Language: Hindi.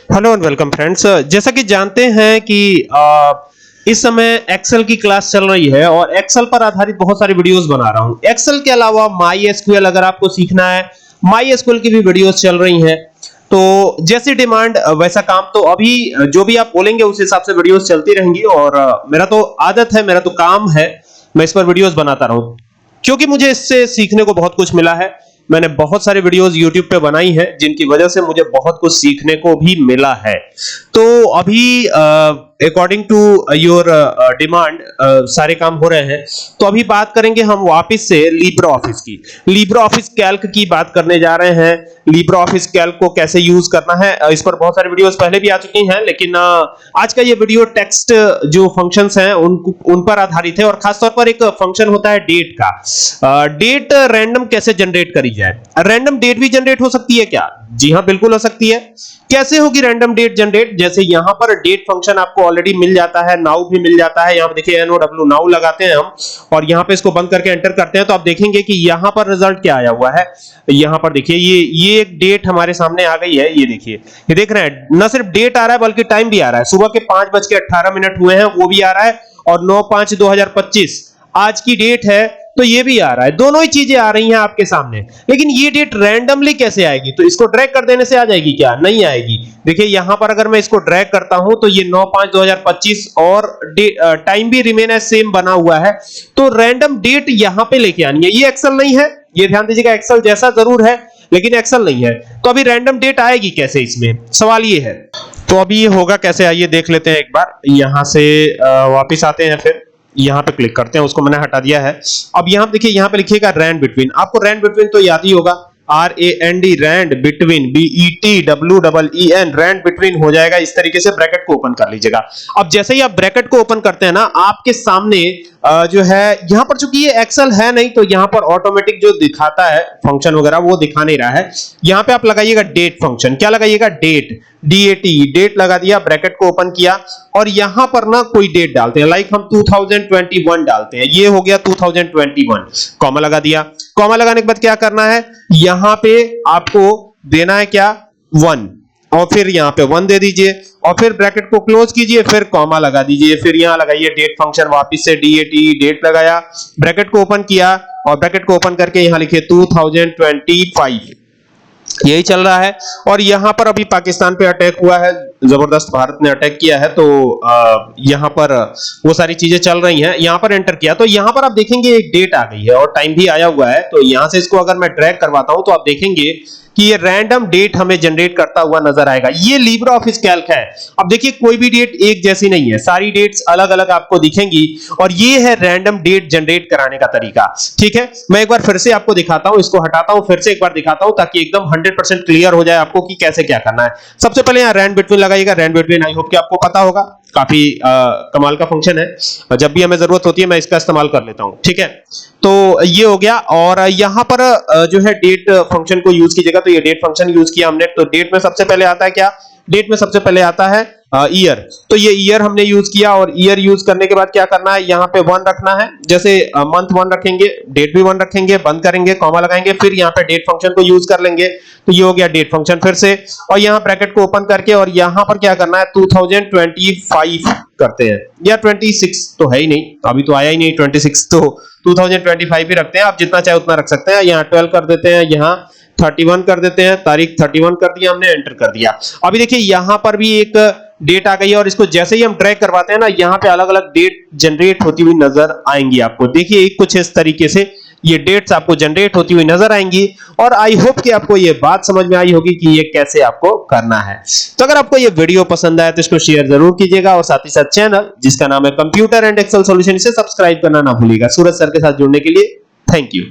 Hello and welcome friends. जैसा कि जानते हैं कि इस समय एक्सेल की क्लास चल रही है और एक्सेल पर आधारित बहुत सारी वीडियोस बना रहा हूं। एक्सेल के अलावा माई एसक्यूएल अगर आपको सीखना है, माई एसक्यूएल की भी वीडियोस चल रही हैं। तो जैसी डिमांड वैसा काम। तो अभी जो भी आप बोलेंगे उस हिसाब से वीडियोस चलती रहेंगी और मेरा तो आदत है, मेरा तो काम है, मैं इस पर वीडियोस बनाता रहूं क्योंकि मुझे इससे सीखने को बहुत कुछ मिला है। मैंने बहुत सारे वीडियोस YouTube पे बनाई हैं जिनकी वजह से मुझे बहुत कुछ सीखने को भी मिला है। तो अभी अकॉर्डिंग टू योर डिमांड सारे काम हो रहे हैं। तो अभी बात करेंगे हम वापस से लिब्रे ऑफिस की, लिब्रे ऑफिस कैल्क की बात करने जा रहे हैं। लिब्रे ऑफिस कैल्क को कैसे यूज करना है, इस पर बहुत सारे वीडियोस पहले भी आ चुकी हैं, लेकिन आज का ये वीडियो टेक्स्ट जो फंक्शंस हैं उन पर आधारित है और खासतौर पर एक फंक्शन होता है डेट का। डेट रैंडम कैसे जनरेट करी जाए। रैंडम डेट भी जनरेट हो सकती है क्या? जी हां, बिल्कुल हो सकती है। कैसे होगी रैंडम डेट जनरेट? जैसे यहां पर डेट फंक्शन आपको ऑलरेडी मिल जाता है, नाउ भी मिल जाता है। यहां पे देखिए NOW नाउ लगाते हैं हम और यहां पे इसको बंद करके एंटर करते हैं तो आप देखेंगे कि यहां पर रिजल्ट क्या आया हुआ है। यहां पर देखिए ये एक डेट हमारे सामने आ गई है। ये देखिए, ये देख रहे हैं, न सिर्फ डेट आ रहा है बल्कि टाइम भी आ रहा है। सुबह के 5:18 हुए हैं वो भी आ रहा है और 9/5/2025 आज की डेट है तो ये भी आ रहा है। दोनों ही चीजें आ रही हैं आपके सामने, लेकिन ये डेट रैंडमली कैसे आएगी? तो इसको ड्रैग कर देने से आ जाएगी क्या? नहीं आएगी। देखिए यहां पर अगर मैं इसको ड्रैग करता हूं तो ये 9/5/2025 और टाइम भी रिमेन एज सेम बना हुआ है। तो रैंडम डेट यहां पे लेके आनी है। ये एक्सेल नहीं है, ये ध्यान दीजिएगा, एक्सेल जैसा जरूर है लेकिन एक्सेल नहीं है। तो अभी रैंडम डेट आएगी कैसे? इसमें सवाल ये है। तो अभी ये होगा कैसे, आइए देख लेते हैं एक बार। यहां से वापिस आते हैं, फिर यहां पे क्लिक करते हैं, उसको मैंने हटा दिया है। अब यहां देखिए, यहां पे लिखिएगा रैंड बिटवीन। आपको रैंड बिटवीन तो याद ही होगा, RAND rand between, BETWEEN rand between हो जाएगा। इस तरीके से ब्रैकेट को ओपन कर लीजिएगा। अब जैसे ही आप ब्रैकेट को ओपन करते हैं ना, आपके सामने जो है यहां पर, चूंकि ये एक्सेल है नहीं तो यहां पर ऑटोमेटिक जो दिखाता है फंक्शन वगैरह वो दिखा नहीं रहा है। यहां पे आप लगाइएगा डेट फंक्शन। क्या लगाइएगा? डेट, DAT, डेट लगा दिया, ब्रैकेट को ओपन किया और यहां पर ना कोई डेट डालते हैं, लाइक हम 2021 डालते हैं। ये हो गया 2021, कॉमा लगा दिया। कॉमा लगाने के बाद क्या करना है, यहां पे आपको देना है क्या? 1 और फिर यहां पे 1 दे दीजिए और फिर ब्रैकेट को क्लोज कीजिए, फिर कॉमा लगा दीजिए, फिर यहां लगाइए डेट फंक्शन, वापस से DAT, डेट लगाया, ब्रैकेट को ओपन किया और ब्रैकेट को ओपन करके यहां लिखिए 2025। यही चल रहा है। और यहां पर अभी पाकिस्तान पे अटैक हुआ है, जबरदस्त भारत ने अटैक किया है, तो यहां पर वो सारी चीजें चल रही हैं। यहां पर एंटर किया तो यहां पर आप देखेंगे एक डेट आ गई है और टाइम भी आया हुआ है। तो यहां से इसको अगर मैं ड्रैग करवाता हूं तो आप देखेंगे कि ये रैंडम डेट हमें जनरेट करता हुआ नजर आएगा। ये लिब्रे ऑफिस कैल्क है। अब देखिए कोई भी डेट एक जैसी नहीं है, सारी डेट्स अलग अलग आपको दिखेंगी और ये है रैंडम डेट जनरेट कराने का तरीका। ठीक है, मैं एक बार फिर से आपको दिखाता हूं, इसको हटाता हूं, फिर से एक बार दिखाता हूं ताकि एकदम 100% क्लियर हो जाए आपको कि कैसे क्या करना है। सबसे पहले यहां रैंड बिटवीन लगाइएगा। रैंड बिटवीन आई होप कि आपको पता होगा, काफी कमाल का फंक्शन है। जब भी हमें जरूरत होती है मैं इसका इस्तेमाल कर लेता हूं। ठीक है, तो ये हो गया। और यहां पर जो है डेट फंक्शन को यूज कीजिएगा। तो ये डेट फंक्शन यूज किया हमने। तो डेट में सबसे पहले आता है क्या? डेट में सबसे पहले आता है ईयर। तो ये ईयर हमने यूज किया और ईयर यूज करने के बाद क्या करना है, यहां पे 1 रखना है। जैसे मंथ 1 रखेंगे, डेट भी 1 रखेंगे, बंद करेंगे, कॉमा लगाएंगे, फिर यहां पे डेट फंक्शन को यूज कर लेंगे। तो ये हो गया डेट फंक्शन फिर से। और यहां ब्रैकेट को ओपन करके और यहां पर क्या करना है, 2025 करते हैं, या 26 तो है ही नहीं, अभी तो आया ही नहीं 26, तो 2025 ही रखते हैं। आप जितना चाहे उतना रख सकते हैं। यहां 12 कर देते हैं, यहां 31 कर देते हैं, तारीख 31 कर दिया हमने, एंटर कर दिया। अभी देखिए यहां पर भी एक डेट आ गई है और इसको जैसे ही हम ड्रैग करवाते हैं ना, यहां पे अलग अलग डेट जनरेट होती हुई नजर आएंगी आपको। देखिए कुछ इस तरीके से ये डेट्स आपको जनरेट होती हुई नजर आएंगी और आई होप कि आपको ये बात समझ में आई होगी कि ये कैसे आपको करना है। तो अगर आपको ये वीडियो पसंद आया तो इसको शेयर जरूर कीजिएगा और साथ ही साथ चैनल जिसका नाम है कंप्यूटर एंड एक्सेल सॉल्यूशन, इसे सब्सक्राइब करना ना भूलिएगा। सूरज सर के साथ जुड़ने के लिए थैंक यू।